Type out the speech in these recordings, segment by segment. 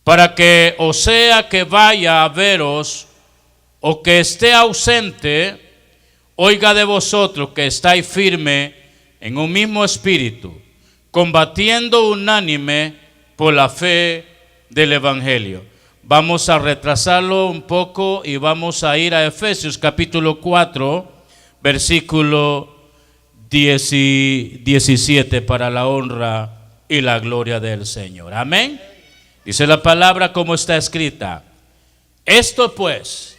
para que o sea que vaya a veros o que esté ausente, oiga de vosotros que estáis firme en un mismo espíritu, combatiendo unánime por la fe del Evangelio. Vamos a retrasarlo un poco y vamos a ir a Efesios capítulo 4, versículo 17, para la honra y la gloria del Señor. Amén. Dice la palabra como está escrita: esto pues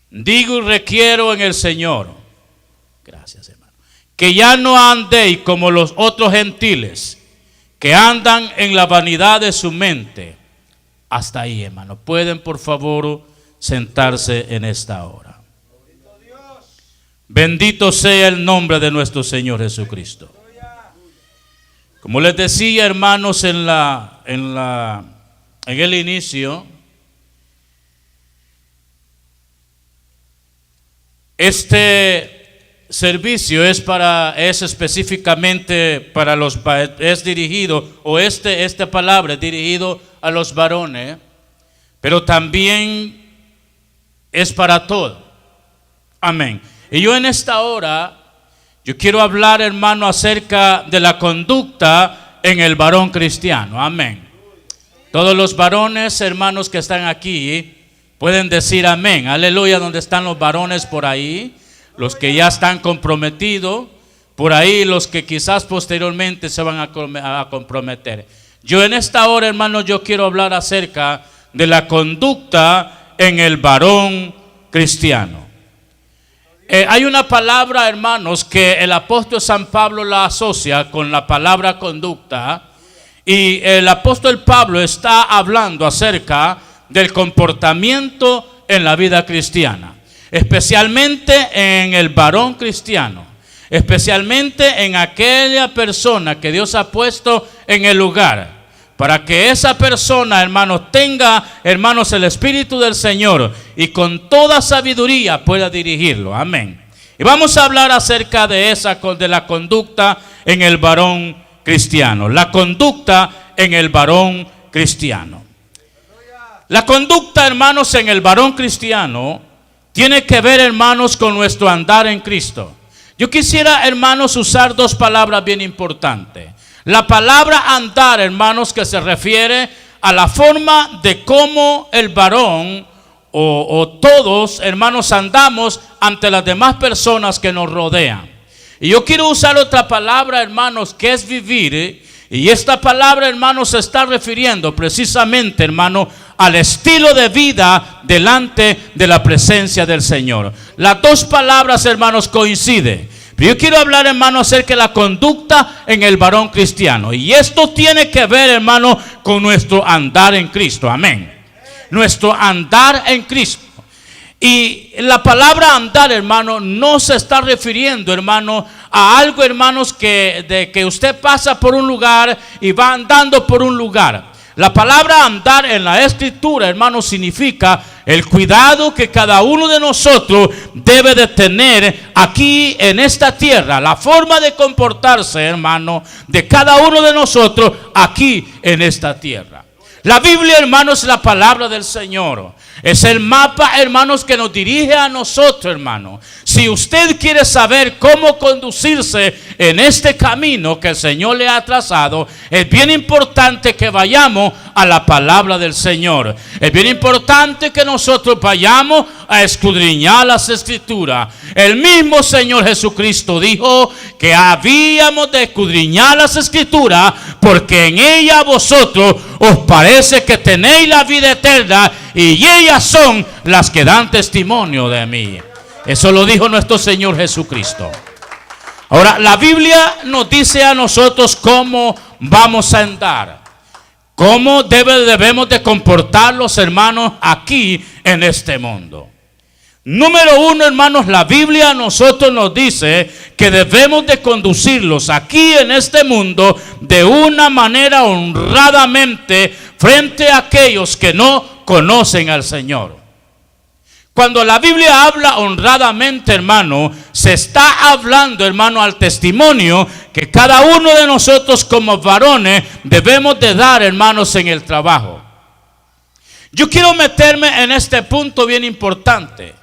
digo y requiero en el Señor, gracias hermano, que ya no andéis como los otros gentiles, que andan en la vanidad de su mente. Hasta ahí, hermano. Pueden por favor sentarse en esta hora. Bendito sea el nombre de nuestro Señor Jesucristo. Como les decía, hermanos, en el inicio, este servicio es específicamente para es dirigido, o esta palabra es dirigido a los varones, pero también es para todos. Amén. Y yo en esta hora, yo quiero hablar, hermano, acerca de la conducta en el varón cristiano. Amén. Todos los varones, hermanos, que están aquí, pueden decir amén. Aleluya. Donde están los varones por ahí, los que ya están comprometidos, por ahí los que quizás posteriormente se van a comprometer. Yo en esta hora, hermano, yo quiero hablar acerca de la conducta en el varón cristiano. Hay una palabra, hermanos, que el apóstol San Pablo la asocia con la palabra conducta, y el apóstol Pablo está hablando acerca del comportamiento en la vida cristiana, especialmente en el varón cristiano, especialmente en aquella persona que Dios ha puesto en el lugar, para que esa persona, hermanos, tenga, hermanos, el Espíritu del Señor y con toda sabiduría pueda dirigirlo. Amén. Y vamos a hablar acerca de la conducta en el varón cristiano. La conducta en el varón cristiano. La conducta, hermanos, en el varón cristiano tiene que ver, hermanos, con nuestro andar en Cristo. Yo quisiera, hermanos, usar dos palabras bien importantes. La palabra andar, hermanos, que se refiere a la forma de cómo el varón o todos, hermanos, andamos ante las demás personas que nos rodean. Y yo quiero usar otra palabra, hermanos, que es vivir. Y esta palabra, hermanos, se está refiriendo precisamente, hermano, al estilo de vida delante de la presencia del Señor. Las dos palabras, hermanos, coinciden. Pero yo quiero hablar, hermano, acerca de la conducta en el varón cristiano. Y esto tiene que ver, hermano, con nuestro andar en Cristo. Amén. Nuestro andar en Cristo. Y la palabra andar, hermano, no se está refiriendo, hermano, a algo, hermanos, que usted pasa por un lugar y va andando por un lugar. La palabra andar en la escritura, hermano, significa el cuidado que cada uno de nosotros debe de tener aquí en esta tierra. La forma de comportarse, hermano, de cada uno de nosotros aquí en esta tierra. La Biblia, hermanos, es la palabra del Señor. Es el mapa, hermanos, que nos dirige a nosotros, hermano. Si usted quiere saber cómo conducirse en este camino que el Señor le ha trazado, es bien importante que vayamos a la palabra del Señor. Es bien importante que nosotros vayamos a escudriñar las Escrituras. El mismo Señor Jesucristo dijo que habíamos de escudriñar las Escrituras, porque en ellas vosotros os parece que tenéis la vida eterna, y ellas son las que dan testimonio de mí. Eso lo dijo nuestro Señor Jesucristo. Ahora, la Biblia nos dice a nosotros cómo vamos a andar, cómo debemos de comportar los hermanos aquí en este mundo. Número uno, hermanos, la Biblia a nosotros nos dice que debemos de conducirlos aquí en este mundo de una manera honradamente frente a aquellos que no conocen al Señor. Cuando la Biblia habla honradamente, hermano, se está hablando, hermano, al testimonio que cada uno de nosotros como varones debemos de dar, hermanos, en el trabajo. Yo quiero meterme en este punto bien importante,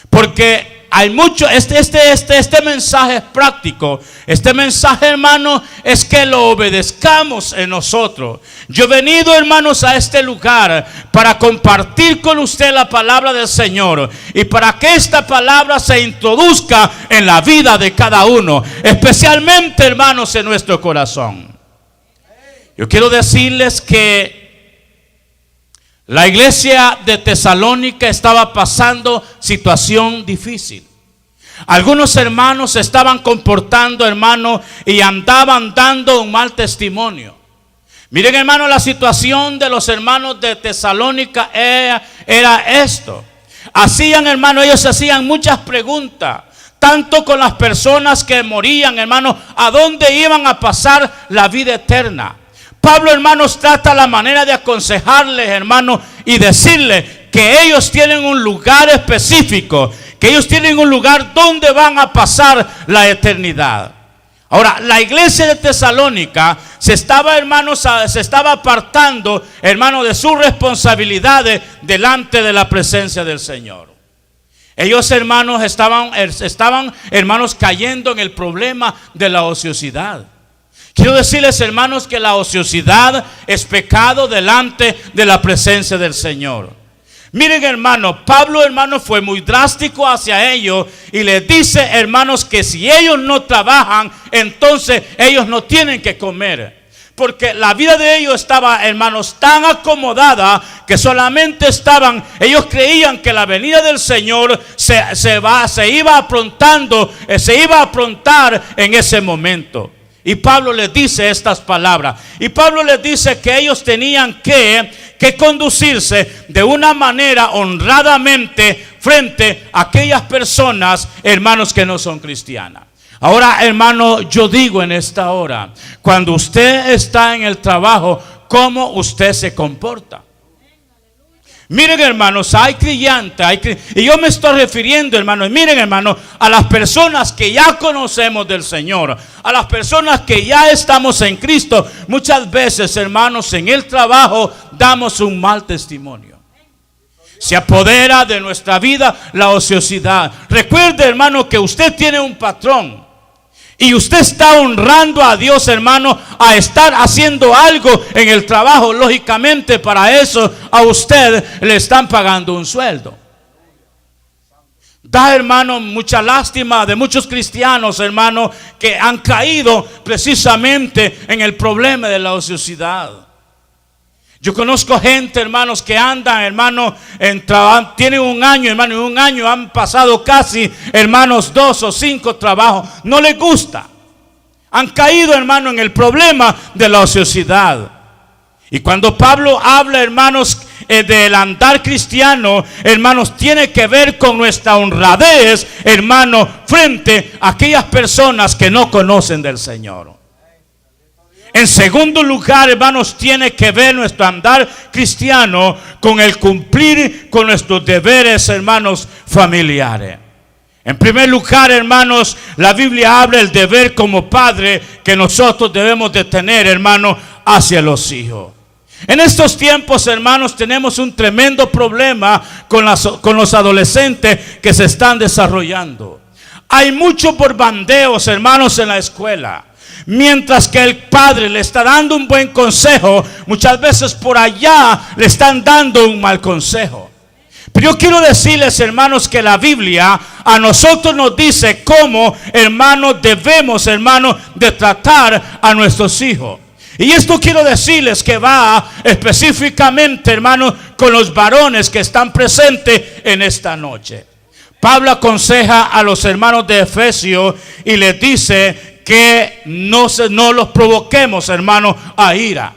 porque hay mucho, este mensaje es práctico. Este mensaje, hermano, es que lo obedezcamos en nosotros. Yo he venido, hermanos, a este lugar para compartir con usted la palabra del Señor, y para que esta palabra se introduzca en la vida de cada uno, especialmente, hermanos, en nuestro corazón. Yo quiero decirles que la iglesia de Tesalónica estaba pasando situación difícil. Algunos hermanos se estaban comportando, hermano, y andaban dando un mal testimonio. Miren, hermano, la situación de los hermanos de Tesalónica era esto. Hermano, ellos hacían muchas preguntas, tanto con las personas que morían, hermano, a dónde iban a pasar la vida eterna. Pablo, hermanos, trata la manera de aconsejarles, hermanos, y decirles que ellos tienen un lugar específico, que ellos tienen un lugar donde van a pasar la eternidad. Ahora, la iglesia de Tesalónica se estaba apartando, hermanos, de sus responsabilidades delante de la presencia del Señor. Ellos, hermanos, estaban, hermanos, cayendo en el problema de la ociosidad. Quiero decirles, hermanos, que la ociosidad es pecado delante de la presencia del Señor. Miren, hermano, Pablo, hermano, fue muy drástico hacia ellos y les dice, hermanos, que si ellos no trabajan, entonces ellos no tienen que comer. Porque la vida de ellos estaba, hermanos, tan acomodada que solamente ellos creían que la venida del Señor se iba a aprontar en ese momento. Y Pablo les dice estas palabras. Y Pablo les dice que ellos tenían que conducirse de una manera honradamente frente a aquellas personas, hermanos, que no son cristianas. Ahora, hermano, yo digo en esta hora, cuando usted está en el trabajo, ¿cómo usted se comporta? Miren, hermanos, hay creyentes, y yo me estoy refiriendo, hermanos, miren, hermanos, a las personas que ya conocemos del Señor, a las personas que ya estamos en Cristo. Muchas veces, hermanos, en el trabajo damos un mal testimonio. Se apodera de nuestra vida la ociosidad. Recuerde, hermano, que usted tiene un patrón. Y usted está honrando a Dios, hermano, a estar haciendo algo en el trabajo. Lógicamente, para eso a usted le están pagando un sueldo. Da, hermano, mucha lástima de muchos cristianos, hermano, que han caído precisamente en el problema de la ociosidad. Yo conozco gente, hermanos, que andan, hermanos, tienen un año, hermano, en un año han pasado casi, hermanos, 2 o 5 trabajos. No les gusta. Han caído, hermano, en el problema de la ociosidad. Y cuando Pablo habla, hermanos, del andar cristiano, hermanos, tiene que ver con nuestra honradez, hermano, frente a aquellas personas que no conocen del Señor. En segundo lugar, hermanos, tiene que ver nuestro andar cristiano con el cumplir con nuestros deberes, hermanos, familiares. En primer lugar, hermanos, la Biblia habla del deber como padre que nosotros debemos de tener, hermanos, hacia los hijos. En estos tiempos, hermanos, tenemos un tremendo problema con los adolescentes que se están desarrollando. Hay muchos borbandeos, hermanos, en la escuela. Mientras que el padre le está dando un buen consejo, muchas veces por allá le están dando un mal consejo. Pero yo quiero decirles, hermanos, que la Biblia a nosotros nos dice cómo, hermanos, debemos, hermanos, de tratar a nuestros hijos. Y esto quiero decirles que va específicamente, hermanos, con los varones que están presentes en esta noche. Pablo aconseja a los hermanos de Efesios y les dice que no los provoquemos, hermanos, a ira.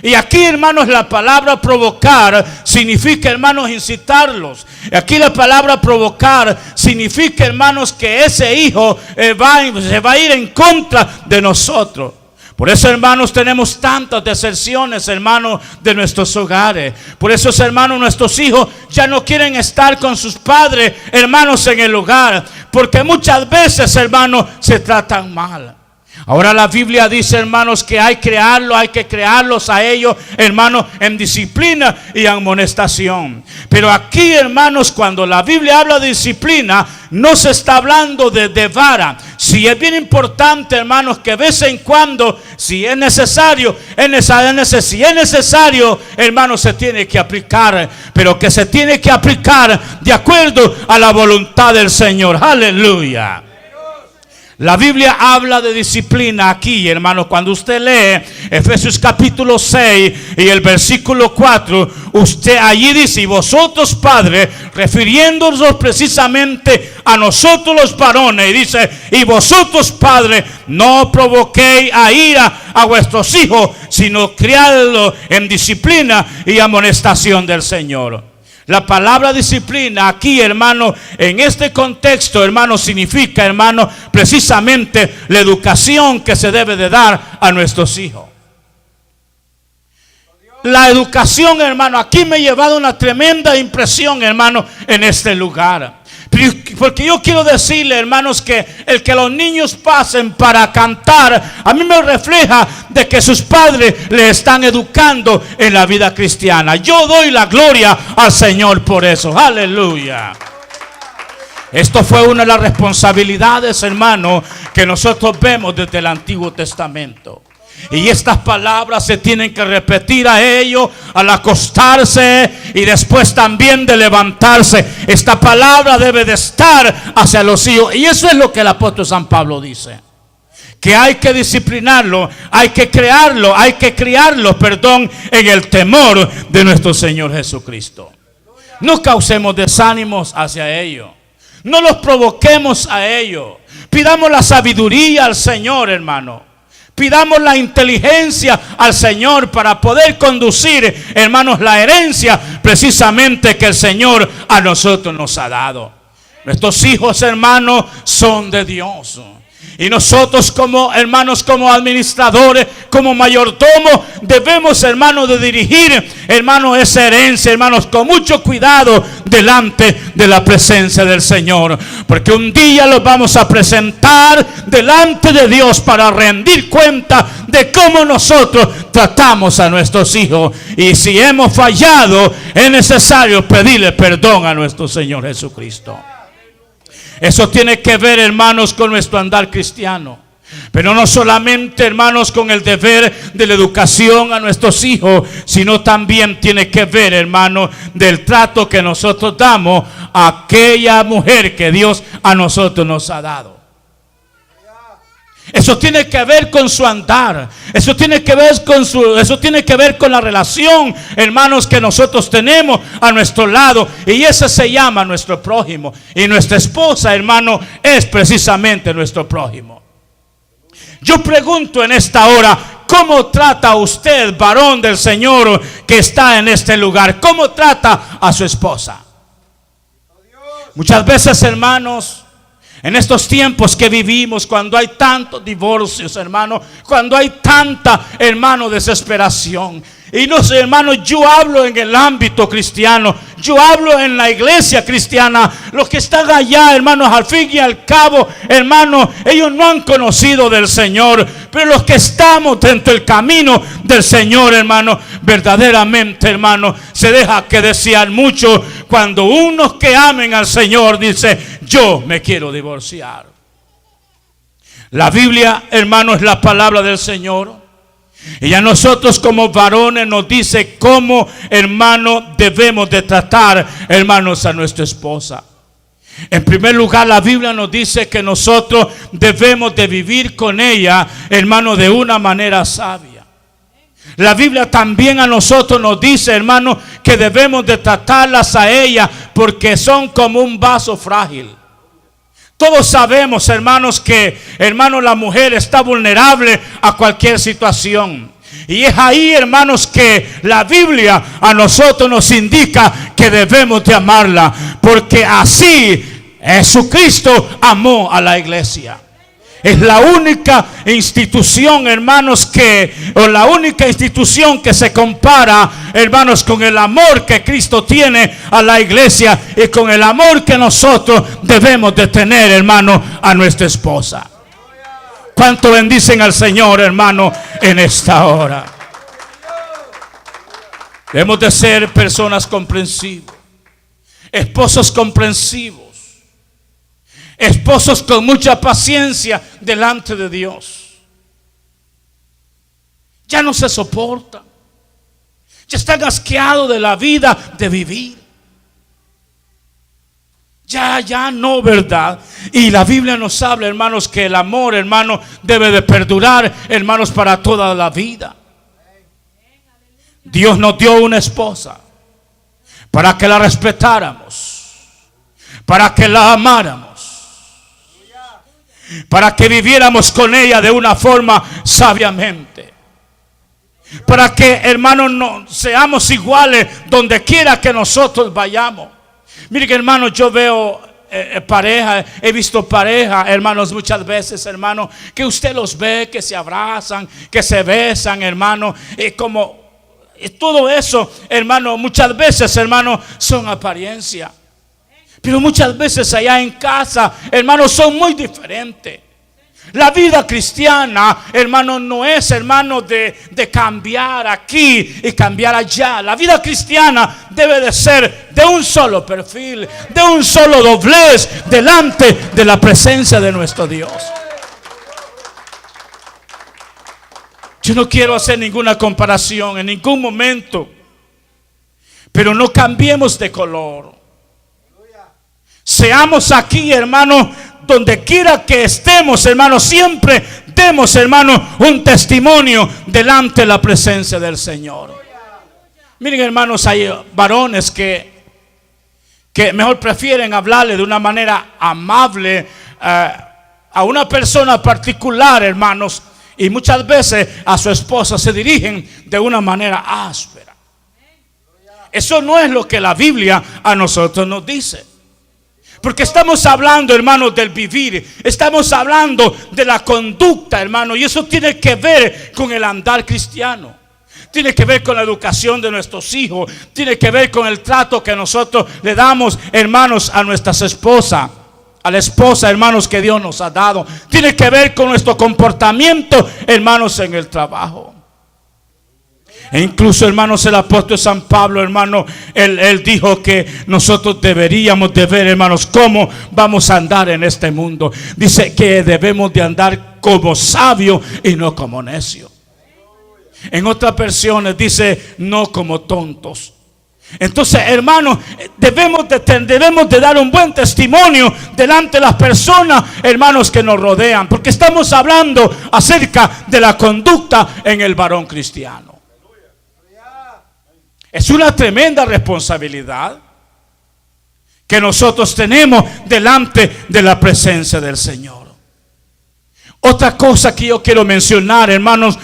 Y aquí, hermanos, la palabra provocar significa, hermanos, incitarlos. Aquí la palabra provocar significa, hermanos, que ese hijo se va a ir en contra de nosotros. Por eso, hermanos, tenemos tantas deserciones, hermanos, de nuestros hogares. Por eso, hermanos, nuestros hijos ya no quieren estar con sus padres, hermanos, en el hogar. Porque muchas veces, hermanos, se tratan mal. Ahora la Biblia dice, hermanos, que hay que crearlos a ellos, hermanos, en disciplina y amonestación. Pero aquí, hermanos, cuando la Biblia habla de disciplina, no se está hablando de vara. Si es bien importante, hermanos, que de vez en cuando, si es necesario, hermanos, se tiene que aplicar, pero que se tiene que aplicar de acuerdo a la voluntad del Señor. Aleluya. La Biblia habla de disciplina aquí, hermanos. Cuando usted lee Efesios capítulo 6 y el versículo 4, usted allí dice: y vosotros, padres, refiriéndonos precisamente a nosotros los varones, y dice: y vosotros, padres, no provoquéis a ira a vuestros hijos, sino criadlos en disciplina y amonestación del Señor. La palabra disciplina aquí, hermano, en este contexto, hermano, significa, hermano, precisamente la educación que se debe de dar a nuestros hijos. La educación, hermano, aquí me ha llevado una tremenda impresión, hermano, en este lugar. Porque yo quiero decirle, hermanos, que el que los niños pasen para cantar, a mí me refleja de que sus padres le están educando en la vida cristiana. Yo doy la gloria al Señor por eso. Aleluya. Esto fue una de las responsabilidades, hermano, que nosotros vemos desde el Antiguo Testamento. Y estas palabras se tienen que repetir a ellos al acostarse y después también de levantarse. Esta palabra debe de estar hacia los hijos. Y eso es lo que el apóstol San Pablo dice: que hay que disciplinarlo, hay que criarlo, en el temor de nuestro Señor Jesucristo. No causemos desánimos hacia ellos, no los provoquemos a ellos. Pidamos la sabiduría al Señor, hermano. Pidamos la inteligencia al Señor para poder conducir, hermanos, la herencia precisamente que el Señor a nosotros nos ha dado. Nuestros hijos, hermanos, son de Dios. Y nosotros como hermanos, como administradores, como mayordomos, debemos, hermanos, de dirigir, hermanos, esa herencia, hermanos, con mucho cuidado delante de la presencia del Señor. Porque un día los vamos a presentar delante de Dios para rendir cuenta de cómo nosotros tratamos a nuestros hijos. Y si hemos fallado, es necesario pedirle perdón a nuestro Señor Jesucristo. Eso tiene que ver, hermanos, con nuestro andar cristiano. Pero no solamente, hermanos, con el deber de la educación a nuestros hijos, sino también tiene que ver, hermanos, del trato que nosotros damos a aquella mujer que Dios a nosotros nos ha dado. Eso tiene que ver con su andar. Eso tiene que ver con la relación, hermanos, que nosotros tenemos a nuestro lado. Y ese se llama nuestro prójimo. Y nuestra esposa, hermano, es precisamente nuestro prójimo. Yo pregunto en esta hora: ¿cómo trata usted, varón del Señor, que está en este lugar? ¿Cómo trata a su esposa? Muchas veces, hermanos, en estos tiempos que vivimos, cuando hay tantos divorcios, hermano, cuando hay tanta, hermano, desesperación. Y no sé, hermano, yo hablo en el ámbito cristiano, yo hablo en la iglesia cristiana. Los que están allá, hermanos, al fin y al cabo, hermanos, ellos no han conocido del Señor. Pero los que estamos dentro del camino del Señor, hermano, verdaderamente, hermano, se deja que desear mucho cuando unos que amen al Señor dice: yo me quiero divorciar. La Biblia, hermano, es la palabra del Señor. Y a nosotros como varones nos dice cómo, hermano, debemos de tratar, hermanos, a nuestra esposa. En primer lugar, la Biblia nos dice que nosotros debemos de vivir con ella, hermano, de una manera sabia. La Biblia también a nosotros nos dice, hermano, que debemos de tratarlas a ella porque son como un vaso frágil. Todos sabemos, hermanos, que, hermanos, la mujer está vulnerable a cualquier situación. Y es ahí, hermanos, que la Biblia a nosotros nos indica que debemos de amarla. Porque así Jesucristo amó a la iglesia. Es la única institución, hermanos, la única institución que se compara, hermanos, con el amor que Cristo tiene a la iglesia y con el amor que nosotros debemos de tener, hermano, a nuestra esposa. ¿Cuánto bendicen al Señor, hermano, en esta hora? Debemos de ser personas comprensivas, esposos comprensivos, esposos con mucha paciencia delante de Dios. Ya no se soportan, ya están asqueados de la vida de vivir. Ya no, ¿verdad? Y la Biblia nos habla, hermanos, que el amor, hermano, debe de perdurar, hermanos, para toda la vida. Dios nos dio una esposa para que la respetáramos, para que la amáramos, para que viviéramos con ella de una forma sabiamente, para que, hermanos, no seamos iguales donde quiera que nosotros vayamos. Miren, hermanos, yo veo pareja, he visto pareja, hermanos, muchas veces, hermanos, que usted los ve, que se abrazan, que se besan, hermanos, como todo eso, hermano, muchas veces, hermano, son apariencia. Pero muchas veces allá en casa, hermanos, son muy diferentes. La vida cristiana, hermano, no es, hermano, de cambiar aquí y cambiar allá. La vida cristiana debe de ser de un solo perfil, de un solo doblez delante de la presencia de nuestro Dios. Yo no quiero hacer ninguna comparación en ningún momento, pero no cambiemos de color. Seamos aquí, hermano, donde quiera que estemos, hermano, siempre demos, hermano, un testimonio delante de la presencia del Señor. Miren, hermanos, hay varones que mejor prefieren hablarle de una manera amable a una persona particular, hermanos, y muchas veces a su esposa se dirigen de una manera áspera. Eso no es lo que la Biblia a nosotros nos dice. Porque estamos hablando, hermanos, del vivir. Estamos hablando de la conducta, hermano. Y eso tiene que ver con el andar cristiano. Tiene que ver con la educación de nuestros hijos. Tiene que ver con el trato que nosotros le damos, hermanos, a nuestras esposas. A la esposa, hermanos, que Dios nos ha dado. Tiene que ver con nuestro comportamiento, hermanos, en el trabajo. E incluso, hermanos, el apóstol San Pablo, hermano, él dijo que nosotros deberíamos de ver, hermanos, cómo vamos a andar en este mundo. Dice que debemos de andar como sabios y no como necios. En otras versiones dice no como tontos. Entonces, hermanos, debemos de dar un buen testimonio delante de las personas, hermanos, que nos rodean, porque estamos hablando acerca de la conducta en el varón cristiano. Es una tremenda responsabilidad que nosotros tenemos delante de la presencia del Señor. Otra cosa que yo quiero mencionar, hermanos,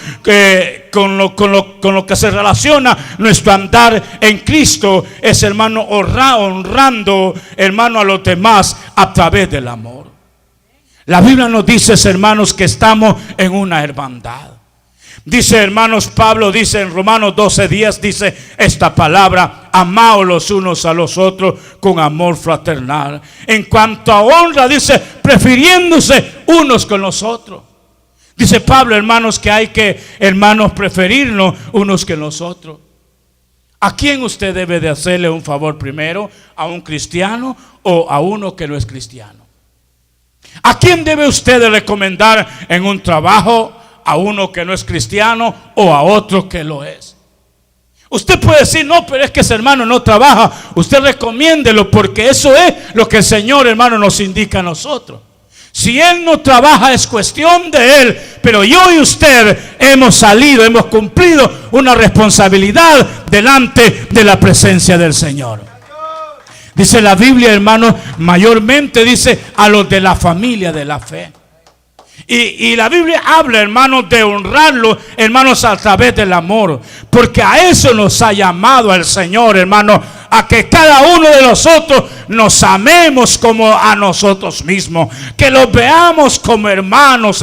con lo que se relaciona nuestro andar en Cristo, es, hermano, honrando, hermano, a los demás a través del amor. La Biblia nos dice, hermanos, que estamos en una hermandad. Dice, hermanos, Pablo dice en Romanos 12:10, dice esta palabra: amaos los unos a los otros con amor fraternal. En cuanto a honra, dice, prefiriéndose unos con los otros. Dice Pablo, hermanos, que hay que, hermanos, preferirnos unos que los otros. ¿A quién usted debe de hacerle un favor primero? ¿A un cristiano o a uno que no es cristiano? ¿A quién debe usted de recomendar en un trabajo? ¿A uno que no es cristiano o a otro que lo es? Usted puede decir, no, pero es que ese hermano no trabaja. Usted recomiéndelo, porque eso es lo que el Señor, hermano, nos indica a nosotros. Si él no trabaja, es cuestión de él. Pero yo y usted hemos salido, hemos cumplido una responsabilidad delante de la presencia del Señor. Dice la Biblia, hermano, mayormente dice a los de la familia de la fe. Y la Biblia habla, hermanos, de honrarlo, hermanos, a través del amor, porque a eso nos ha llamado el Señor, hermano, a que cada uno de nosotros nos amemos como a nosotros mismos, que los veamos como hermanos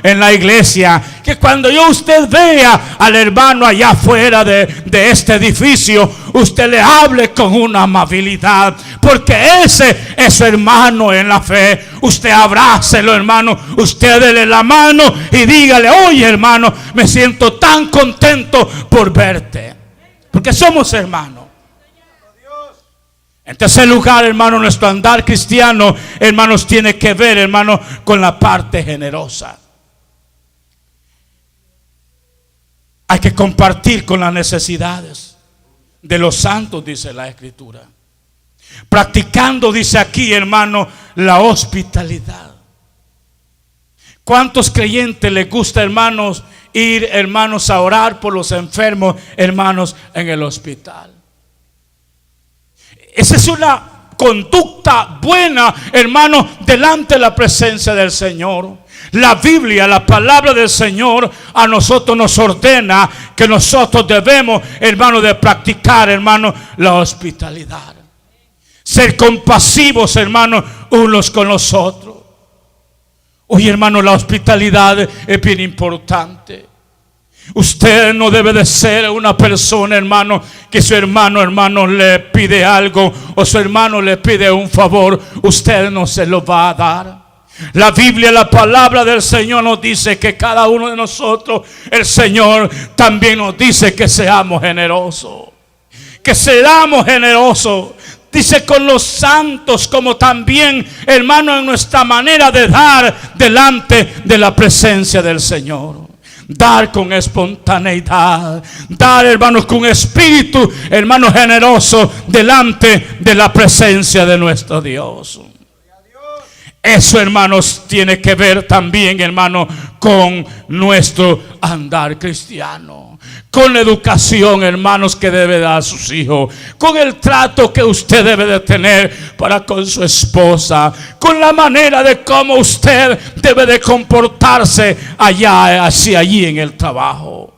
en la iglesia, que cuando usted vea al hermano allá afuera de este edificio, usted le hable con una amabilidad, porque ese es su hermano en la fe. Usted abrácelo, hermano, usted dele la mano y dígale: oye, hermano, me siento tan contento por verte, porque somos hermanos. En tercer lugar, hermano, nuestro andar cristiano, hermanos, tiene que ver, hermano, con la parte generosa. Hay que compartir con las necesidades de los santos, dice la Escritura. Practicando, dice aquí, hermano, la hospitalidad. ¿Cuántos creyentes les gusta, hermanos, ir, hermanos, a orar por los enfermos, hermanos, en el hospital? Esa es una conducta buena, hermano, delante de la presencia del Señor. La Biblia, la palabra del Señor, a nosotros nos ordena que nosotros debemos, hermano, de practicar, hermano, la hospitalidad. Ser compasivos, hermano, unos con los otros. Oye, hermano, la hospitalidad es bien importante. Usted no debe de ser una persona, hermano, que su hermano le pide algo, o su hermano le pide un favor, usted no se lo va a dar. La Biblia, la palabra del Señor nos dice que cada uno de nosotros, el Señor también nos dice que seamos generosos. Que seamos generosos. Dice con los santos, como también, hermano, en nuestra manera de dar delante de la presencia del Señor. Dar con espontaneidad, dar, hermanos, con espíritu, hermanos, generoso delante de la presencia de nuestro Dios. Eso, hermanos, tiene que ver también, hermano, con nuestro andar cristiano, con la educación, hermanos, que debe dar a sus hijos, con el trato que usted debe de tener para con su esposa, con la manera de cómo usted debe de comportarse allí en el trabajo.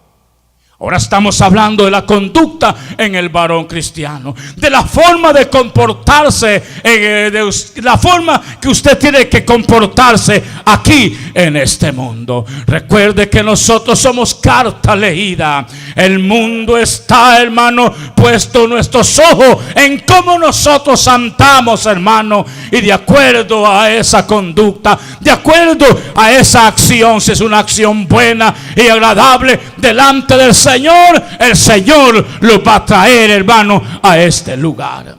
Ahora estamos hablando de la conducta en el varón cristiano, de la forma de comportarse, de la forma que usted tiene que comportarse aquí en este mundo. Recuerde que nosotros somos carta leída. El mundo está, hermano, puesto nuestros ojos en cómo nosotros andamos, hermano, y de acuerdo a esa conducta, de acuerdo a esa acción, si es una acción buena y agradable delante del Señor, el Señor lo va a traer, hermano, a este lugar.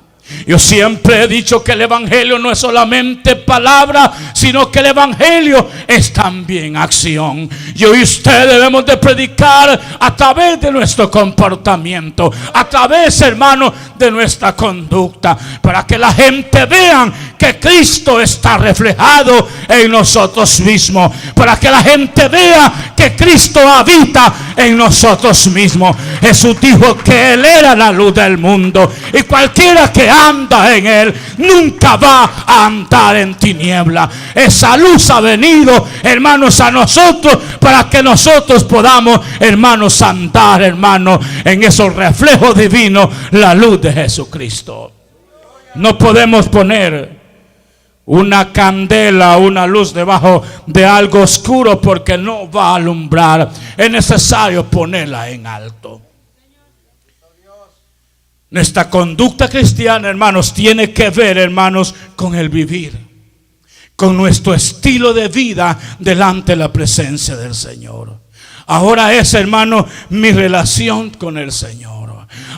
Yo siempre he dicho que el evangelio no es solamente palabra, sino que el evangelio es también acción. Yo y usted debemos de predicar a través de nuestro comportamiento, a través, hermano, de nuestra conducta, para que la gente vea que Cristo está reflejado en nosotros mismos, para que la gente vea que Cristo habita en nosotros mismos. Jesús dijo que Él era la luz del mundo, y cualquiera que anda en Él nunca va a andar en tiniebla. Esa luz ha venido, hermanos, a nosotros, para que nosotros podamos, hermanos, andar, hermanos, en esos reflejos divinos, la luz de Jesucristo. No podemos poner una candela, una luz debajo de algo oscuro, porque no va a alumbrar. Es necesario ponerla en alto. Nuestra conducta cristiana, hermanos, tiene que ver, hermanos, con el vivir, con nuestro estilo de vida delante de la presencia del Señor. Ahora es, hermano, mi relación con el Señor.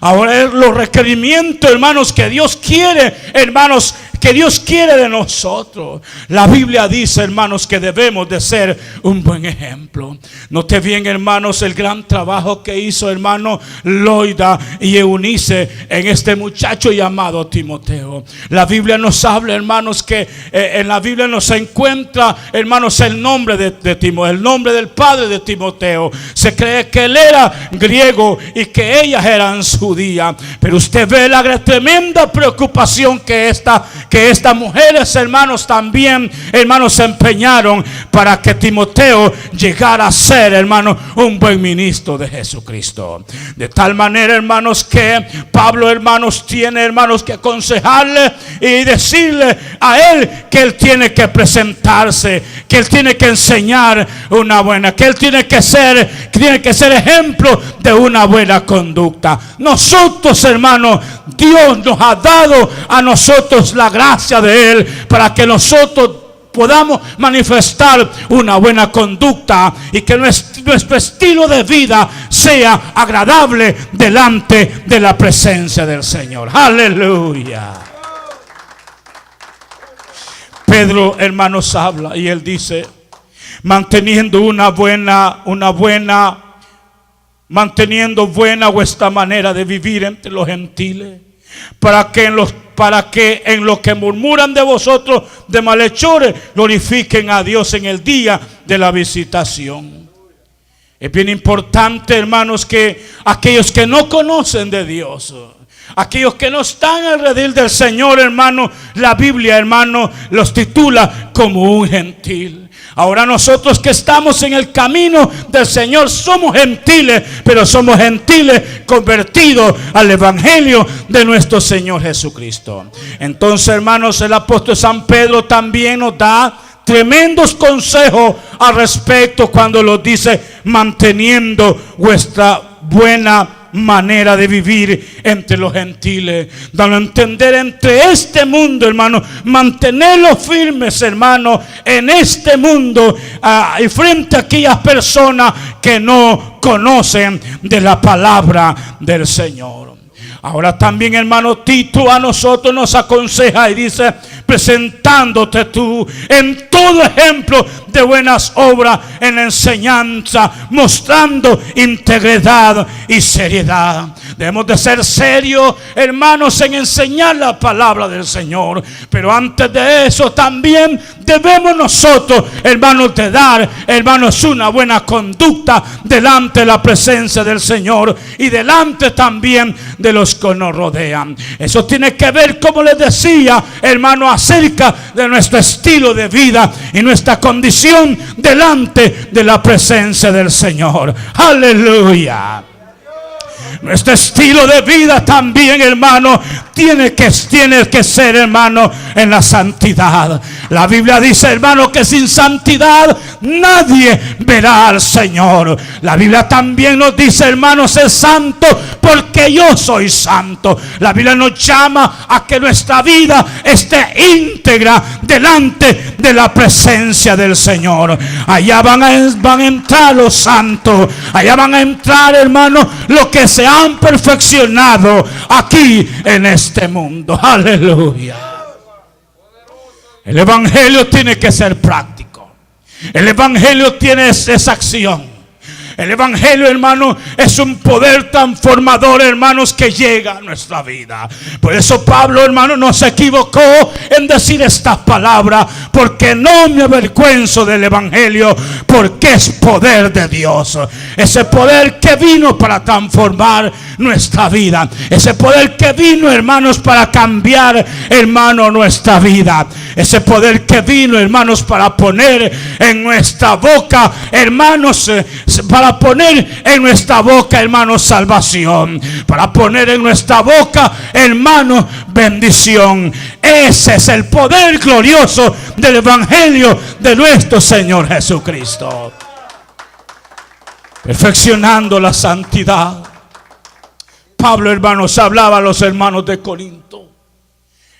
Ahora es los requerimientos, hermanos, que Dios quiere, hermanos, que Dios quiere de nosotros. La Biblia dice, hermanos, que debemos de ser un buen ejemplo. Note bien, hermanos, el gran trabajo que hizo, hermano, Loida y Eunice en este muchacho llamado Timoteo. La Biblia nos habla, hermanos, que en la Biblia nos encuentra, hermanos, el nombre de Timoteo, el nombre del padre de Timoteo. Se cree que él era griego y que ellas eran judías, pero usted ve la tremenda preocupación que esta que estas mujeres, hermanos, también, hermanos, se empeñaron para que Timoteo llegara a ser, hermanos, un buen ministro de Jesucristo. De tal manera, hermanos, que Pablo, hermanos, tiene, hermanos, que aconsejarle y decirle a él que él tiene que presentarse, que él tiene que enseñar una buena, que él tiene que ser ejemplo de una buena conducta. Nosotros, hermanos, Dios nos ha dado a nosotros la gracia de él para que nosotros podamos manifestar una buena conducta y que nuestro estilo de vida sea agradable delante de la presencia del Señor. Aleluya. Pedro, hermanos, habla y él dice, manteniendo manteniendo buena vuestra manera de vivir entre los gentiles, para que en lo que murmuran de vosotros de malhechores glorifiquen a Dios en el día de la visitación. Es bien importante, hermanos, que aquellos que no conocen de Dios, aquellos que no están al redil del Señor, hermano, la Biblia, hermano, los titula como un gentil. Ahora nosotros que estamos en el camino del Señor somos gentiles, pero somos gentiles convertidos al evangelio de nuestro Señor Jesucristo. Entonces, hermanos, el apóstol San Pedro también nos da tremendos consejos al respecto cuando los dice, manteniendo vuestra buena manera de vivir entre los gentiles, dando a entender entre este mundo, hermano, mantenerlos firmes, hermano, en este mundo y frente a aquellas personas que no conocen de la palabra del Señor. Ahora también, hermano, Tito a nosotros nos aconseja y dice, presentándote tú en todo ejemplo de buenas obras en la enseñanza, mostrando integridad y seriedad. Debemos de ser serios, hermanos, en enseñar la palabra del Señor, pero antes de eso también debemos nosotros, hermanos, de dar, hermanos, una buena conducta delante de la presencia del Señor y delante también de los que nos rodean. Eso tiene que ver, como les decía, hermano, acerca de nuestro estilo de vida y nuestra condición delante de la presencia del Señor. Aleluya. Nuestro estilo de vida también, hermano, tiene que ser, hermano, en la santidad. La Biblia dice, hermano, que sin santidad nadie verá al Señor. La Biblia también nos dice, hermano, ser santo porque yo soy santo. La Biblia nos llama a que nuestra vida esté íntegra delante de la presencia del Señor. Allá van a entrar los santos. Allá van a entrar, hermano, los que se han perfeccionado aquí en este mundo. Aleluya. El evangelio tiene que ser práctico. El evangelio tiene esa acción. El evangelio, hermano, es un poder transformador, hermanos, que llega a nuestra vida. Por eso Pablo, hermano, no se equivocó en decir estas palabras, porque no me avergüenzo del evangelio, porque es poder de Dios. Ese poder que vino para transformar nuestra vida. Ese poder que vino, hermanos, para cambiar, hermano, nuestra vida. Ese poder que vino, hermanos, para poner en nuestra boca, hermanos, para poner en nuestra boca, hermanos, salvación. Para poner en nuestra boca, hermanos, bendición. Ese es el poder glorioso del evangelio de nuestro Señor Jesucristo. Perfeccionando la santidad. Pablo, hermanos, hablaba a los hermanos de Corinto.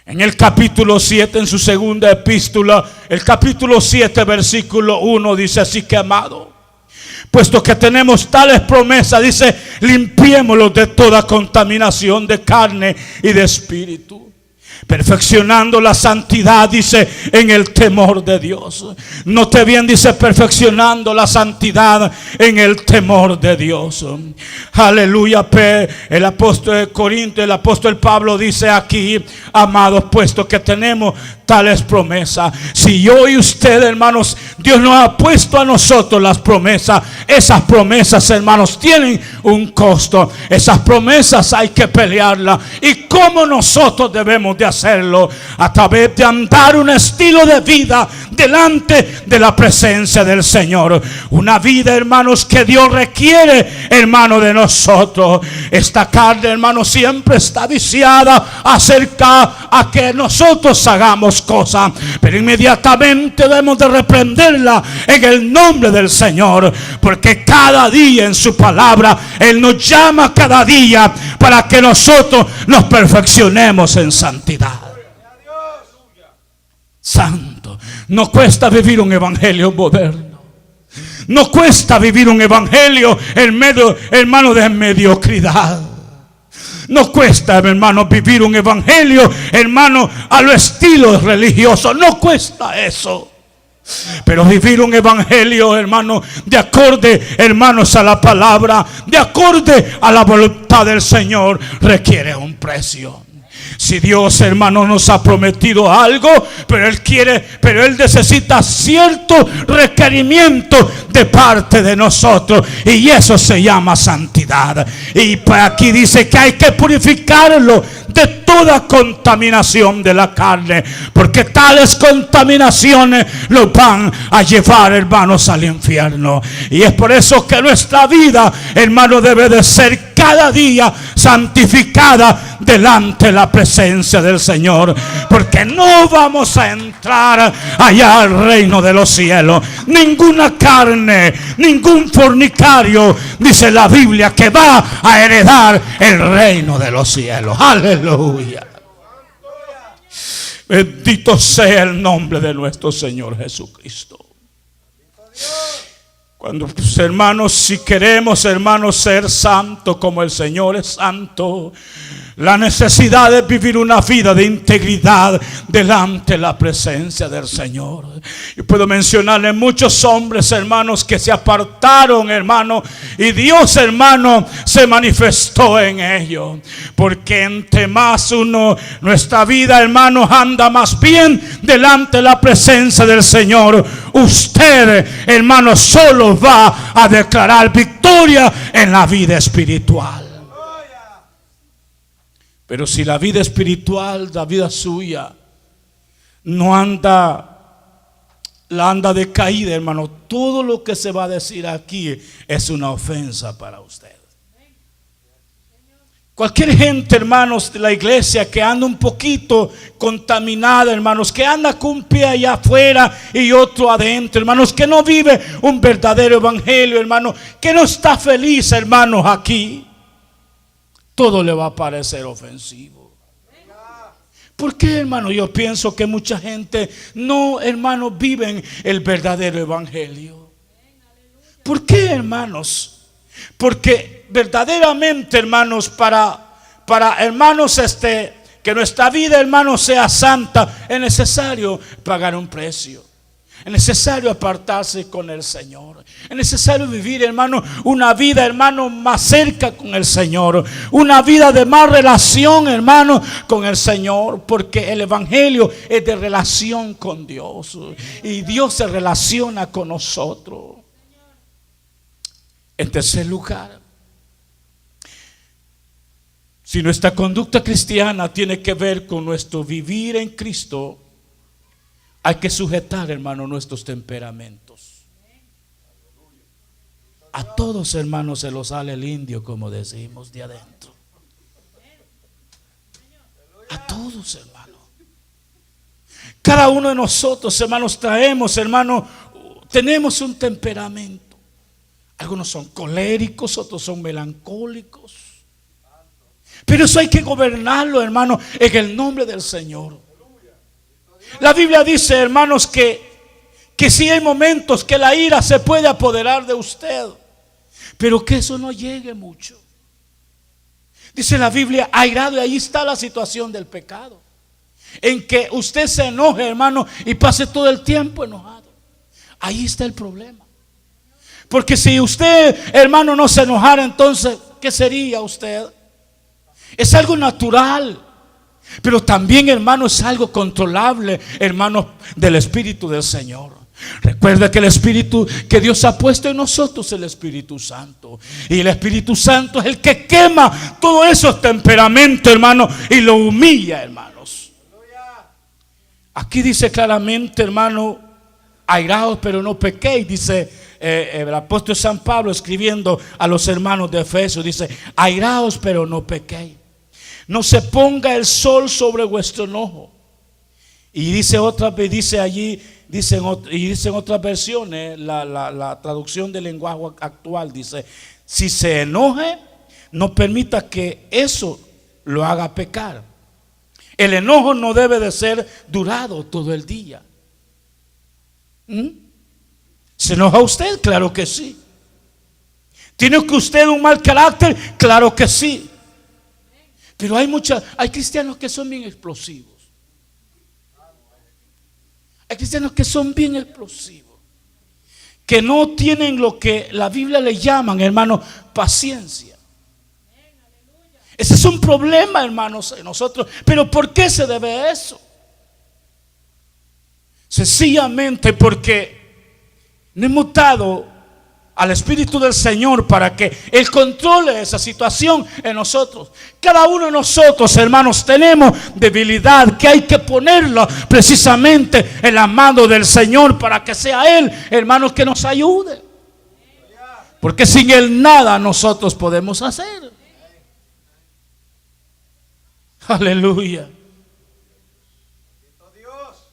En el capítulo 7, en su segunda epístola, el capítulo 7, versículo 1, dice así que, amado, puesto que tenemos tales promesas, dice, limpiémoslos de toda contaminación de carne y de espíritu, perfeccionando la santidad, dice, en el temor de Dios. Note bien, dice, perfeccionando la santidad en el temor de Dios. Aleluya. El apóstol de Corinto, el apóstol Pablo dice aquí, amados, puesto que tenemos tales promesas. Si yo y usted, hermanos, Dios nos ha puesto a nosotros las promesas. Esas promesas, hermanos, tienen un costo. Esas promesas hay que pelearlas. ¿Y cómo nosotros debemos de hacerlo a través de andar un estilo de vida delante de la presencia del Señor. Una vida, hermanos, que Dios requiere, hermano, de nosotros. Esta carne, hermano, siempre está viciada acerca a que nosotros hagamos cosas, pero inmediatamente debemos de reprenderla en el nombre del Señor, porque cada día en su palabra Él nos llama cada día para que nosotros nos perfeccionemos en santidad. Santo. No cuesta vivir un evangelio moderno. No cuesta vivir un evangelio en medio, hermano, de mediocridad. No cuesta, hermano, vivir un evangelio, hermano, a lo estilo religioso. No cuesta eso. Pero vivir un evangelio, hermano, de acorde, hermanos, a la palabra, de acorde a la voluntad del Señor, requiere un precio. Si Dios, hermano, nos ha prometido algo, pero Él necesita cierto requerimiento de parte de nosotros, y eso se llama santidad. Y para aquí dice que hay que purificarlo de toda contaminación de la carne, porque tales contaminaciones los van a llevar, hermanos, al infierno. Y es por eso que nuestra vida, hermano, debe de ser cada día santificada delante de la presencia del Señor, porque no vamos a entrar allá al reino de los cielos. Ninguna carne, ningún fornicario, dice la Biblia, que va a heredar el reino de los cielos. Aleluya. Bendito sea el nombre de nuestro Señor Jesucristo. Cuando, pues, hermanos, si queremos, hermanos, ser santos como el Señor es santo, la necesidad de vivir una vida de integridad delante de la presencia del Señor. Yo puedo mencionarle muchos hombres, hermanos, que se apartaron, hermano, y Dios, hermano, se manifestó en ellos. Porque entre más nuestra vida, hermano, anda más bien delante de la presencia del Señor, usted, hermano, solo va a declarar victoria en la vida espiritual. Pero si la vida espiritual, la vida suya, no anda decaída, hermano, todo lo que se va a decir aquí es una ofensa para usted. Cualquier gente, hermanos, de la iglesia que anda un poquito contaminada, hermanos, que anda con un pie allá afuera y otro adentro, hermanos, que no vive un verdadero evangelio, hermano, que no está feliz, hermanos, aquí, todo le va a parecer ofensivo. ¿Por qué, hermano? Yo pienso que mucha gente no, hermanos, viven el verdadero evangelio. ¿Por qué, hermanos? Porque verdaderamente, hermanos, para hermanos, que nuestra vida, hermanos, sea santa, es necesario pagar un precio. Es necesario apartarse con el Señor. Es necesario vivir, hermano, una vida, hermano, más cerca con el Señor. Una vida de más relación, hermano, con el Señor. Porque el evangelio es de relación con Dios. Y Dios se relaciona con nosotros. En tercer lugar, si nuestra conducta cristiana tiene que ver con nuestro vivir en Cristo, hay que sujetar, hermano, nuestros temperamentos. A todos, hermanos, se los sale el indio, como decimos, de adentro. A todos, hermano. Cada uno de nosotros, hermanos, traemos, hermano, tenemos un temperamento. Algunos son coléricos, otros son melancólicos. Pero eso hay que gobernarlo, hermano, en el nombre del Señor. La Biblia dice, hermanos, que sí hay momentos que la ira se puede apoderar de usted, pero que eso no llegue mucho. Dice la Biblia, airado, y ahí está la situación del pecado, en que usted se enoje, hermano, y pase todo el tiempo enojado. Ahí está el problema. Porque si usted, hermano, no se enojara, entonces, ¿qué sería usted? Es algo natural. Pero también, hermano, es algo controlable, hermano, del Espíritu del Señor. Recuerda que el Espíritu que Dios ha puesto en nosotros es el Espíritu Santo. Y el Espíritu Santo es el que quema todos esos temperamentos, hermano, y lo humilla, hermanos. Aquí dice claramente, hermano, airaos pero no pequéis. Dice el apóstol San Pablo escribiendo a los hermanos de Efesios, dice: airaos pero no pequéis. No se ponga el sol sobre vuestro enojo. Y dice otra vez, dice allí, dicen otras versiones, la traducción del lenguaje actual dice: si se enoje, no permita que eso lo haga pecar. El enojo no debe de ser durado todo el día. ¿Se enoja usted? Claro que sí. ¿Tiene que usted un mal carácter? Claro que sí. Pero hay cristianos que son bien explosivos. Hay cristianos que son bien explosivos, que no tienen lo que la Biblia le llaman, hermano, paciencia. Ese es un problema, hermanos, en nosotros. Pero ¿por qué se debe a eso? Sencillamente porque no hemos dado al Espíritu del Señor para que Él controle esa situación en nosotros. Cada uno de nosotros, hermanos, tenemos debilidad que hay que ponerla precisamente en la mano del Señor para que sea Él, hermanos, que nos ayude. Porque sin Él nada nosotros podemos hacer. Aleluya.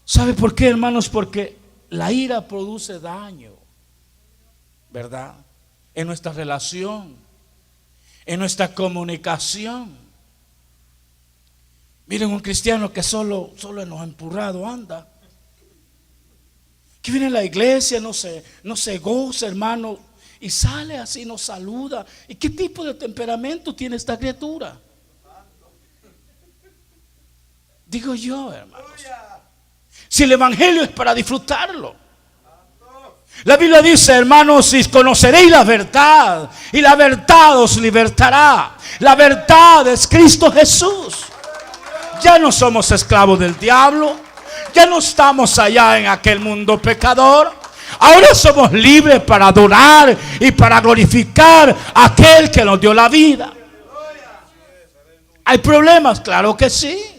¿Sabe por qué, hermanos? Porque la ira produce daño, ¿verdad? En nuestra relación, en nuestra comunicación. Miren, un cristiano que solo en los empurrados anda, que viene a la iglesia, no se goza, hermano, y sale así, nos saluda. ¿Y qué tipo de temperamento tiene esta criatura? Digo yo, hermanos, si el evangelio es para disfrutarlo. La Biblia dice, hermanos, si conoceréis la verdad, y la verdad os libertará. La verdad es Cristo Jesús. Ya no somos esclavos del diablo. Ya no estamos allá en aquel mundo pecador. Ahora somos libres para adorar y para glorificar a aquel que nos dio la vida. ¿Hay problemas? Claro que sí.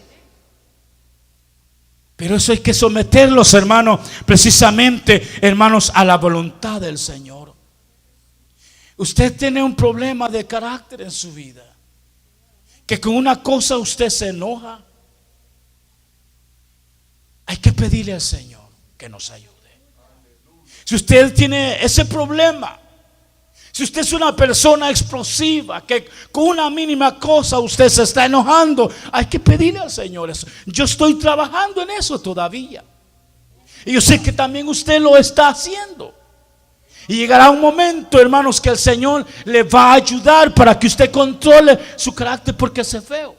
Pero eso hay que someterlos, hermanos, precisamente, hermanos, a la voluntad del Señor. Usted tiene un problema de carácter en su vida, que con una cosa usted se enoja. Hay que pedirle al Señor que nos ayude. Si usted tiene ese problema, si usted es una persona explosiva, que con una mínima cosa usted se está enojando, hay que pedirle al Señor eso. Yo estoy trabajando en eso todavía. Y yo sé que también usted lo está haciendo. Y llegará un momento, hermanos, que el Señor le va a ayudar para que usted controle su carácter, porque es feo.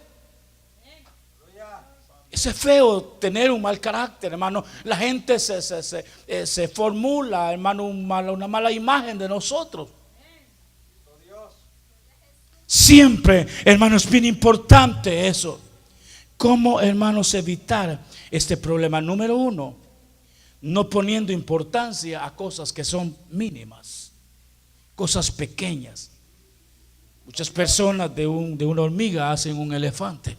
Es feo tener un mal carácter, hermano. La gente se formula, hermano, una mala imagen de nosotros. Siempre, hermanos, es bien importante eso. ¿Cómo, hermanos, evitar este problema? Número uno, no poniendo importancia a cosas que son mínimas, cosas pequeñas. Muchas personas de una hormiga hacen un elefante.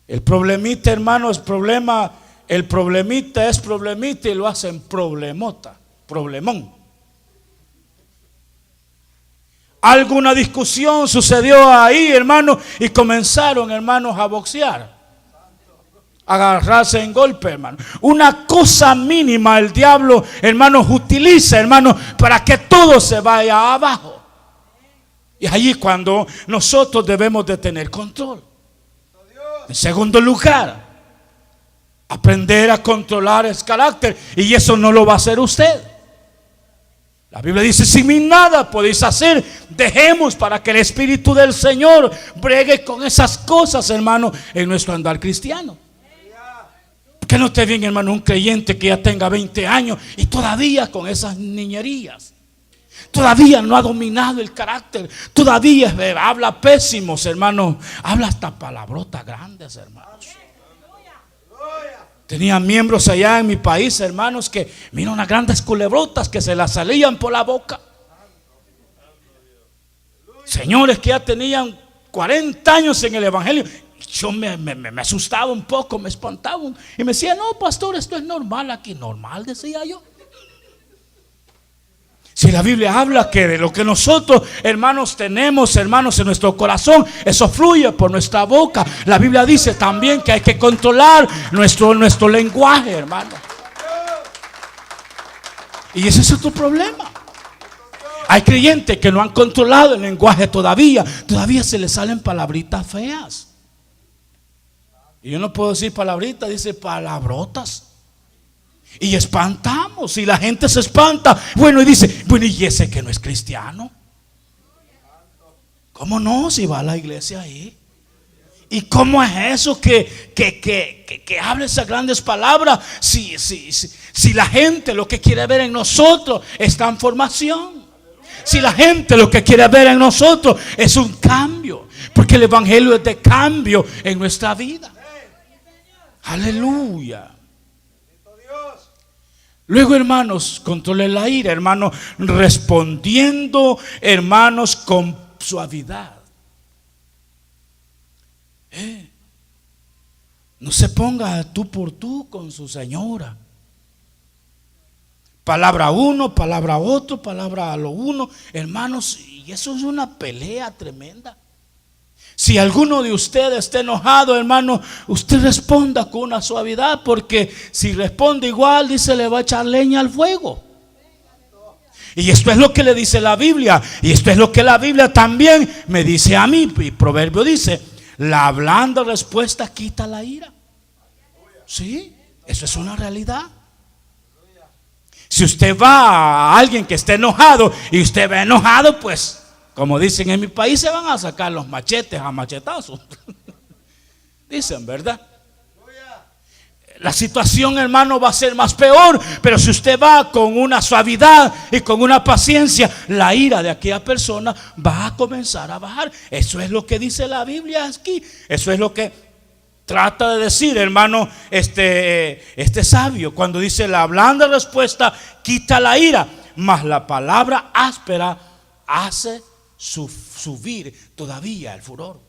El problemita, hermano, es problema. El problemita es problemita y lo hacen problemota, problemón. Alguna discusión sucedió ahí, hermano, y comenzaron, hermanos, a boxear, a agarrarse en golpe, hermano. Una cosa mínima el diablo, hermanos, utiliza, hermano, para que todo se vaya abajo. Y allí cuando nosotros debemos de tener control. En segundo lugar, aprender a controlar el carácter, y eso no lo va a hacer usted. La Biblia dice: sin mí nada podéis hacer. Dejemos para que el Espíritu del Señor bregue con esas cosas, hermano, en nuestro andar cristiano. Que no te venga, hermano, un creyente que ya tenga 20 años y todavía con esas niñerías. Todavía no ha dominado el carácter. Todavía habla pésimos, hermano. Habla hasta palabrotas grandes, hermanos. Tenía miembros allá en mi país, hermanos, que mira unas grandes culebrotas que se las salían por la boca. Señores que ya tenían 40 años en el evangelio yo me asustaba un poco, me espantaba. Y me decía, no, pastor, esto es normal aquí. Normal, decía yo. Si la Biblia habla que de lo que nosotros, hermanos, tenemos, hermanos, en nuestro corazón, eso fluye por nuestra boca. La Biblia dice también que hay que controlar nuestro lenguaje, hermano. Y ese es otro problema. Hay creyentes que no han controlado el lenguaje todavía. Todavía se les salen palabritas feas. Y yo no puedo decir palabritas, dice palabrotas. Y espantamos, y la gente se espanta. Bueno, y dice, bueno, ¿y ese que no es cristiano? ¿Cómo no? Si va a la iglesia ahí. ¿Y cómo es eso que habla esas grandes palabras? Si la gente lo que quiere ver en nosotros es transformación. Si la gente lo que quiere ver en nosotros es un cambio. Porque el evangelio es de cambio en nuestra vida. Aleluya. Luego, hermanos, controle la ira, hermanos, respondiendo, hermanos, con suavidad. No se ponga tú por tú con su señora. Palabra uno, palabra otro, palabra a lo uno, hermanos, y eso es una pelea tremenda. Si alguno de ustedes está enojado, hermano, usted responda con una suavidad, porque si responde igual, dice, le va a echar leña al fuego. Y esto es lo que le dice la Biblia, y esto es lo que la Biblia también me dice a mí. Y Proverbio dice, la blanda respuesta quita la ira. Sí, eso es una realidad. Si usted va a alguien que esté enojado y usted va enojado, pues, como dicen en mi país, se van a sacar los machetes a machetazos. Dicen, ¿verdad? La situación, hermano, va a ser más peor. Pero si usted va con una suavidad y con una paciencia, la ira de aquella persona va a comenzar a bajar. Eso es lo que dice la Biblia aquí. Eso es lo que trata de decir, hermano, este sabio, cuando dice, la blanda respuesta quita la ira, mas la palabra áspera hace subir todavía el furor.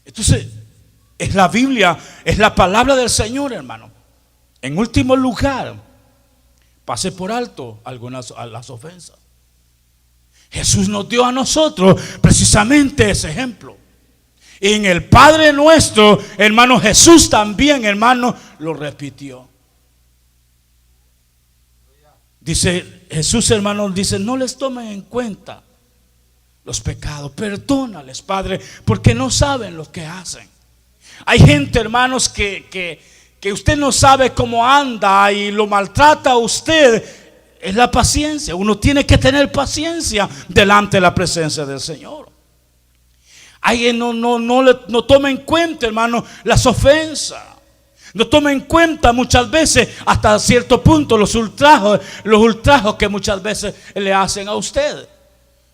Entonces, es la Biblia, es la palabra del Señor, hermano. En último lugar, pase por alto las ofensas. Jesús nos dio a nosotros precisamente ese ejemplo. Y en el Padre Nuestro, hermano, Jesús también, hermano, lo repitió. Dice Jesús, hermano, dice, no les tomen en cuenta los pecados, perdónales, Padre, porque no saben lo que hacen. Hay gente, hermanos, que usted no sabe cómo anda y lo maltrata a usted. Es la paciencia. Uno tiene que tener paciencia delante de la presencia del Señor. Alguien no toma en cuenta, hermano, las ofensas. No toma en cuenta muchas veces, hasta cierto punto, los ultrajos que muchas veces le hacen a usted.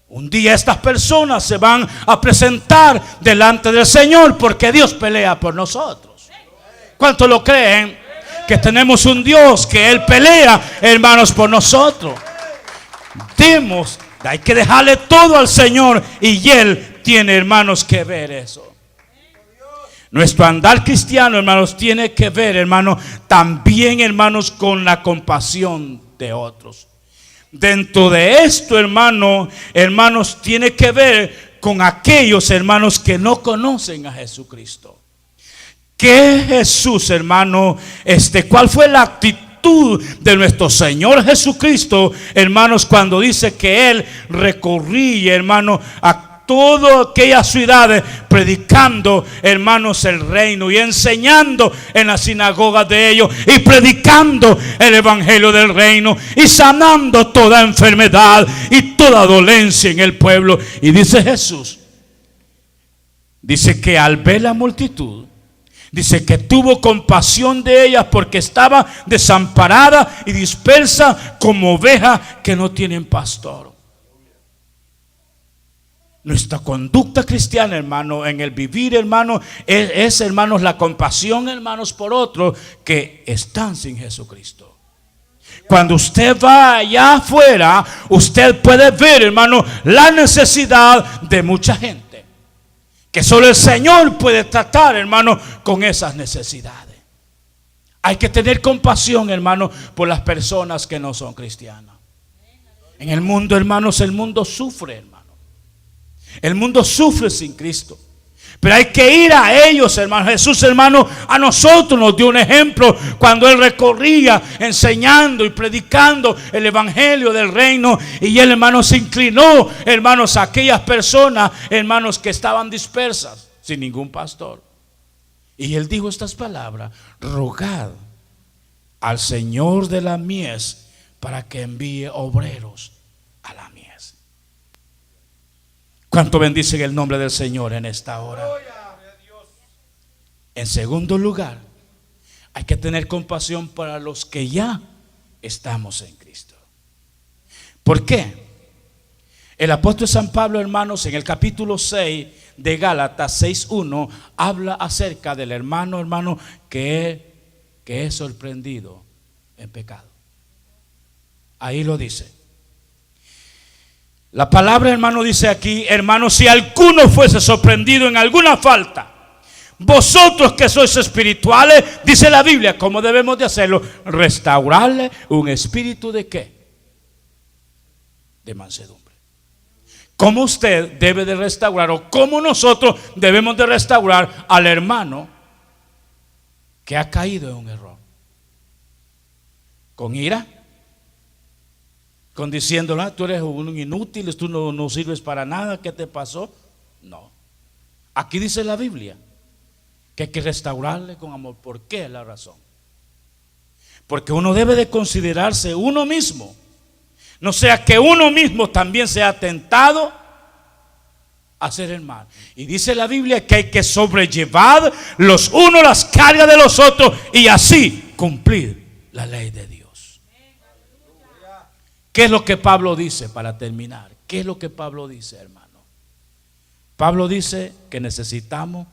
Un día estas personas se van a presentar delante del Señor, porque Dios pelea por nosotros. ¿Cuántos lo creen? Que tenemos un Dios que Él pelea, hermanos, por nosotros. Hay que dejarle todo al Señor, y Él tiene, hermanos, que ver eso. Nuestro andar cristiano, hermanos, tiene que ver, hermanos, también, hermanos, con la compasión de otros. Dentro de esto, hermanos, tiene que ver con aquellos, hermanos, que no conocen a Jesucristo. ¿Qué Jesús, hermano? ¿Cuál fue la actitud de nuestro Señor Jesucristo, hermanos, cuando dice que Él recorría, hermano, a todas aquellas ciudades, predicando, hermanos, el reino y enseñando en las sinagogas de ellos y predicando el evangelio del reino y sanando toda enfermedad y toda dolencia en el pueblo? Y dice Jesús, dice que al ver la multitud, dice que tuvo compasión de ellas, porque estaba desamparada y dispersa como ovejas que no tienen pastor. Nuestra conducta cristiana, hermano, en el vivir, hermano, es, hermanos, la compasión, hermanos, por otros que están sin Jesucristo. Cuando usted va allá afuera, usted puede ver, hermano, la necesidad de mucha gente. que solo el Señor puede tratar, hermano, con esas necesidades. Hay que tener compasión, hermano, por las personas que no son cristianas. En el mundo, hermanos, el mundo sufre, hermano. El mundo sufre sin Cristo. Pero hay que ir a ellos, hermano. Jesús, hermano, a nosotros nos dio un ejemplo cuando Él recorría enseñando y predicando el evangelio del reino. Y Él, hermano, se inclinó, hermanos, a aquellas personas, hermanos, que estaban dispersas, sin ningún pastor. Y Él dijo estas palabras: rogad al Señor de la mies para que envíe obreros a la mies. ¿Cuánto bendicen el nombre del Señor en esta hora? En segundo lugar, hay que tener compasión para los que ya estamos en Cristo. ¿Por qué? El apóstol San Pablo, hermanos, en el capítulo 6 de Gálatas 6:1 habla acerca del hermano que es sorprendido en pecado. Ahí lo dice. La palabra, hermano, dice aquí: hermano, si alguno fuese sorprendido en alguna falta, vosotros que sois espirituales, dice la Biblia, ¿cómo debemos de hacerlo? Restaurarle un espíritu de ¿qué? De mansedumbre. ¿Cómo usted debe de restaurar, o cómo nosotros debemos de restaurar al hermano que ha caído en un error? ¿Con ira? ¿Con diciéndole, tú eres un inútil, tú no sirves para nada, qué te pasó? No. Aquí dice la Biblia que hay que restaurarle con amor. ¿Por qué? La razón. Porque uno debe de considerarse uno mismo, no sea que uno mismo también sea tentado a hacer el mal. Y dice la Biblia que hay que sobrellevar los unos las cargas de los otros y así cumplir la ley de Dios. ¿Qué es lo que Pablo dice para terminar? ¿Qué es lo que Pablo dice, hermano? Pablo dice que necesitamos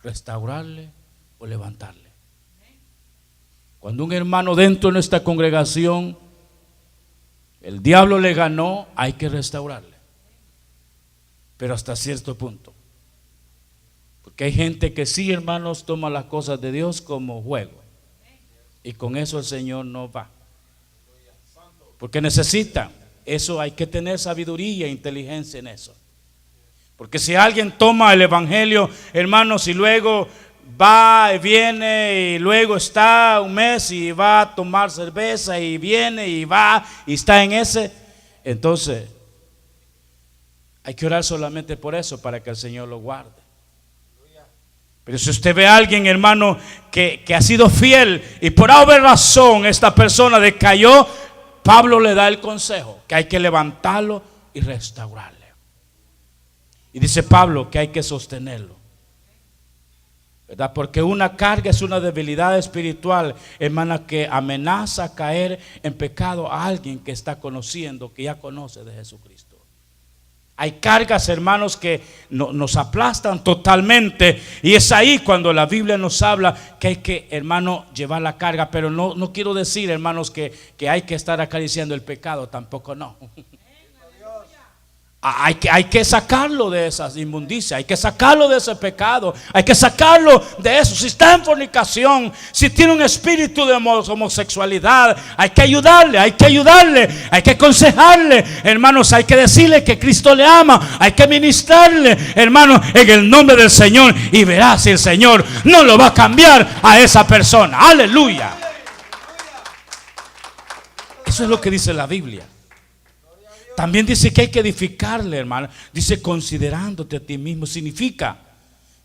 restaurarle o levantarle. Cuando un hermano dentro de nuestra congregación el diablo le ganó, hay que restaurarle, pero hasta cierto punto. Porque hay gente que sí, hermanos, toma las cosas de Dios como juego, y con eso el Señor no va. Porque necesita, eso hay que tener sabiduría e inteligencia en eso. Porque si alguien toma el evangelio, hermanos, y luego va y viene y luego está un mes y va a tomar cerveza y viene y va y está en ese, entonces hay que orar solamente por eso, para que el Señor lo guarde. Pero si usted ve a alguien, hermano, que ha sido fiel y por alguna razón esta persona decayó, Pablo le da el consejo que hay que levantarlo y restaurarle. Y dice Pablo que hay que sostenerlo, ¿verdad? Porque una carga es una debilidad espiritual, hermana, que amenaza a caer en pecado a alguien que está conociendo, que ya conoce de Jesucristo. Hay cargas, hermanos, que nos aplastan totalmente, y es ahí cuando la Biblia nos habla que hay que, hermano, llevar la carga. Pero no quiero decir, hermanos, que hay que estar acariciando el pecado, tampoco no. Hay que sacarlo de esas inmundicias, hay que sacarlo de ese pecado, hay que sacarlo de eso. Si está en fornicación, si tiene un espíritu de homosexualidad, hay que ayudarle, hay que aconsejarle, hermanos, hay que decirle que Cristo le ama, hay que ministrarle, hermanos, en el nombre del Señor, y verá si el Señor no lo va a cambiar a esa persona. Aleluya. Eso es lo que dice la Biblia. También dice que hay que edificarle, hermano. Dice considerándote a ti mismo. Significa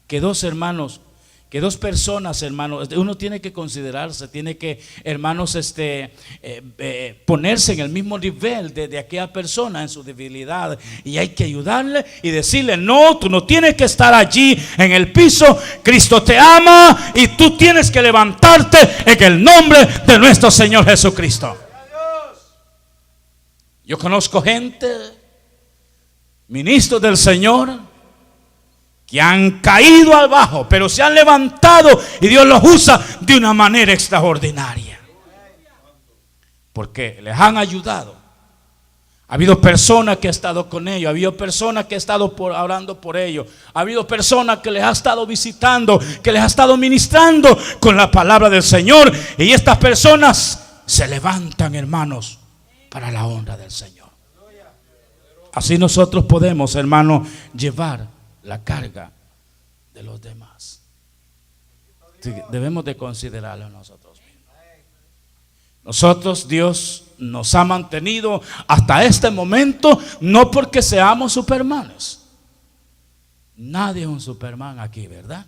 que dos personas, hermanos, uno tiene que considerarse, tiene que, hermanos, ponerse en el mismo nivel de aquella persona en su debilidad. Y hay que ayudarle y decirle: no, tú no tienes que estar allí en el piso. Cristo te ama y tú tienes que levantarte en el nombre de nuestro Señor Jesucristo. Yo conozco gente, ministros del Señor, que han caído abajo, pero se han levantado y Dios los usa de una manera extraordinaria, porque les han ayudado Ha habido personas que han estado con ellos, ha habido personas que han estado orando por ellos, ha habido personas que les ha estado visitando, que les ha estado ministrando con la palabra del Señor. Y estas personas se levantan, hermanos, para la honra del Señor. Así nosotros podemos, hermanos, llevar la carga de los demás. Debemos de considerarlo nosotros mismos. Nosotros, Dios nos ha mantenido hasta este momento, no porque seamos supermanes. Nadie es un superman aquí, ¿verdad?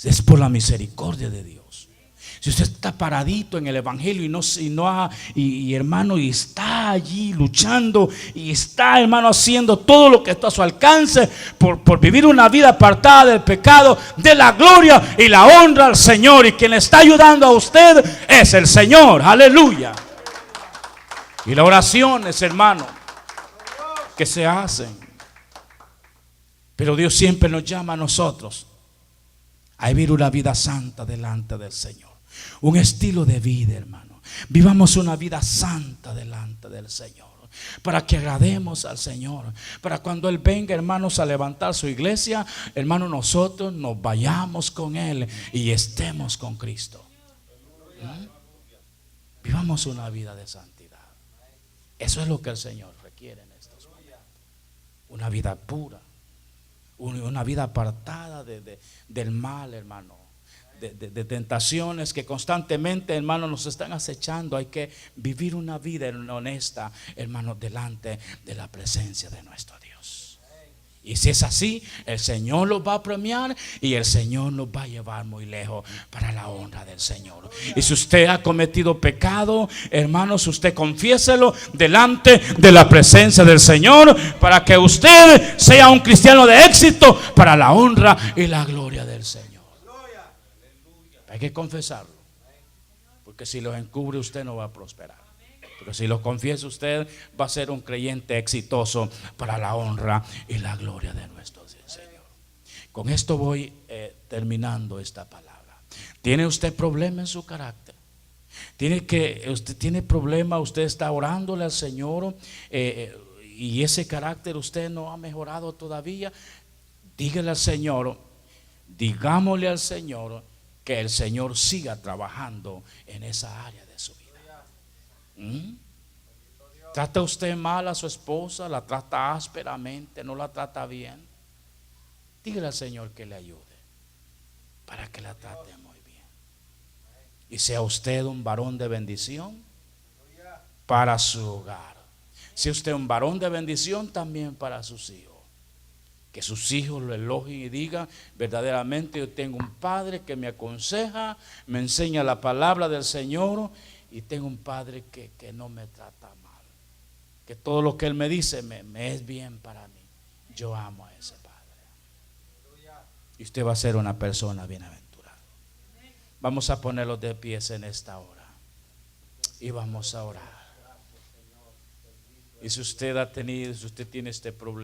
Es por la misericordia de Dios. Si usted está paradito en el evangelio y hermano, y está allí luchando, y está, hermano, haciendo todo lo que está a su alcance por vivir una vida apartada del pecado, de la gloria y la honra al Señor, y quien le está ayudando a usted es el Señor. Aleluya. Y las oraciones, hermano, que se hacen, pero Dios siempre nos llama a nosotros a vivir una vida santa delante del Señor. Un estilo de vida, hermano. Vivamos una vida santa delante del Señor, para que agrademos al Señor, para cuando Él venga, hermanos, a levantar su iglesia, hermano, nosotros nos vayamos con Él y estemos con Cristo. Vivamos una vida de santidad. Eso es lo que el Señor requiere en estos momentos. Una vida pura, una vida apartada del mal, hermano, de tentaciones que constantemente, hermano, nos están acechando. Hay que vivir una vida honesta, hermano, delante de la presencia de nuestro Dios. Y si es así, el Señor los va a premiar y el Señor nos va a llevar muy lejos para la honra del Señor. Y si usted ha cometido pecado, hermanos, usted confiéselo delante de la presencia del Señor, para que usted sea un cristiano de éxito para la honra y la gloria del Señor. Hay que confesarlo, porque si los encubre usted no va a prosperar. Pero si lo confiesa usted, va a ser un creyente exitoso para la honra y la gloria de nuestro Señor. Con esto voy terminando esta palabra. ¿Tiene usted problema en su carácter? Usted tiene problema, usted está orándole al Señor y ese carácter usted no ha mejorado todavía. Dígale al Señor, digámosle al Señor que el Señor siga trabajando en esa área de su vida. ¿Trata usted mal a su esposa? ¿La trata ásperamente? ¿No la trata bien? Dígale al Señor que le ayude para que la trate muy bien. Y sea usted un varón de bendición para su hogar. Sea usted un varón de bendición también para sus hijos. Que sus hijos lo elogien y digan: verdaderamente yo tengo un padre que me aconseja, me enseña la palabra del Señor, y tengo un padre que no me trata mal, que todo lo que él me dice me es bien para mí. Yo amo a ese padre. Y usted va a ser una persona bienaventurada. Vamos a ponerlos de pies en esta hora y vamos a orar. Y si usted tiene este problema,